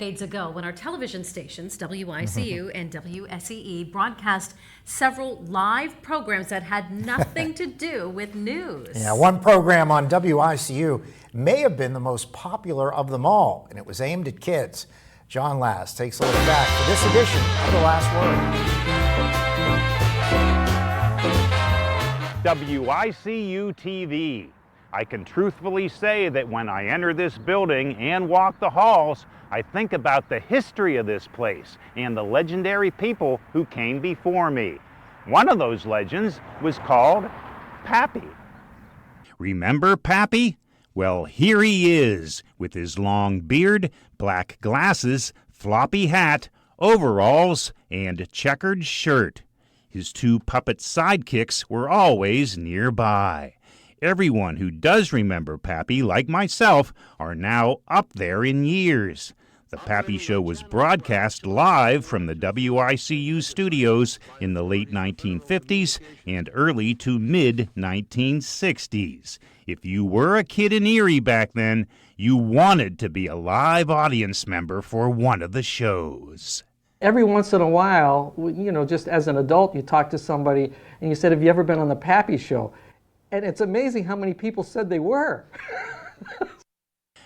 Decades ago, when our television stations, WICU and WSEE, broadcast several live programs that had nothing to do with news. Yeah, one program on WICU may have been the most popular of them all, and it was aimed at kids. John Last takes a look back for this edition of The Last Word. WICU TV. I can truthfully say that when I enter this building and walk the halls, I think about the history of this place and the legendary people who came before me. One of those legends was called Pappy. Remember Pappy? Well, here he is, with his long beard, black glasses, floppy hat, overalls, and checkered shirt. His two puppet sidekicks were always nearby. Everyone who does remember Pappy, like myself, are now up there in years. The Pappy Show was broadcast live from the WICU studios in the late 1950s and early to mid-1960s. If you were a kid in Erie back then, you wanted to be a live audience member for one of the shows. Every once in a while, just as an adult, you talk to somebody and you said, "Have you ever been on the Pappy Show?" And it's amazing how many people said they were.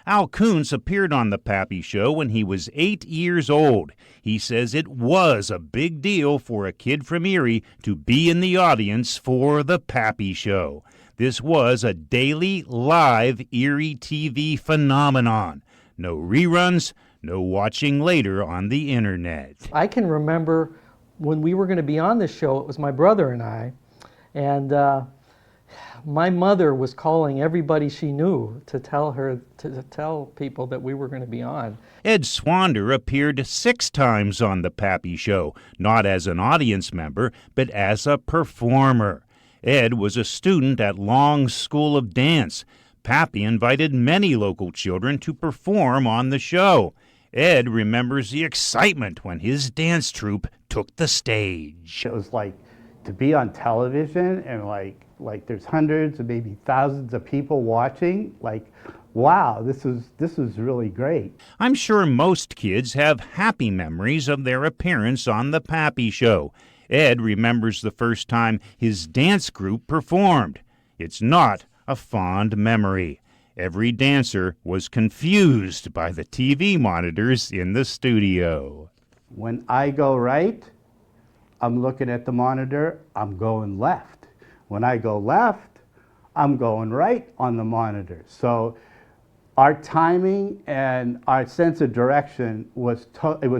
Al Koontz appeared on The Pappy Show when he was 8 years old. He says it was a big deal for a kid from Erie to be in the audience for The Pappy Show. This was a daily, live Erie TV phenomenon. No reruns, no watching later on the internet. I can remember when we were going to be on this show, it was my brother and I, and my mother was calling everybody she knew to tell people that we were going to be on. Ed Swander appeared 6 times on The Pappy Show, not as an audience member, but as a performer. Ed was a student at Long's School of Dance. Pappy invited many local children to perform on the show. Ed remembers the excitement when his dance troupe took the stage. It was like to be on television and like there's hundreds and maybe thousands of people watching, wow, this is really great. I'm sure most kids have happy memories of their appearance on The Pappy Show. Ed remembers the first time his dance group performed. It's not a fond memory. Every dancer was confused by the TV monitors in the studio. When I go right, I'm looking at the monitor, I'm going left. When I go left, I'm going right on the monitor. So our timing and our sense of direction was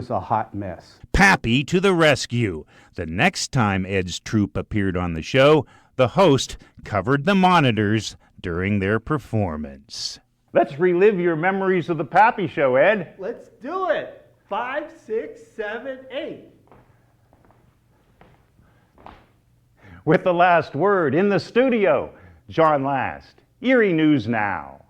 a hot mess. Pappy to the rescue. The next time Ed's troupe appeared on the show, the host covered the monitors during their performance. Let's relive your memories of The Pappy Show, Ed. Let's do it. 5, 6, 7, 8. With the last word in the studio, John Last, Erie News Now.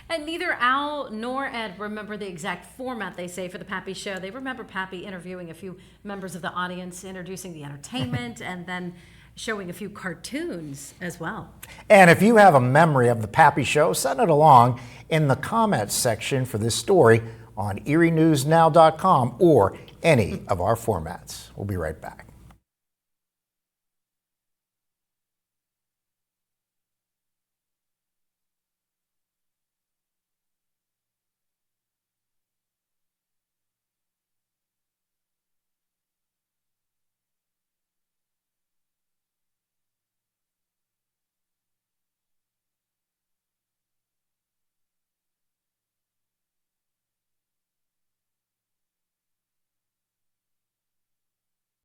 And neither Al nor Ed remember the exact format, they say, for the Pappy Show. They remember Pappy interviewing a few members of the audience, introducing the entertainment, and then showing a few cartoons as well. And if you have a memory of the Pappy Show, send it along in the comments section for this story on ErieNewsNow.com or any of our formats. We'll be right back.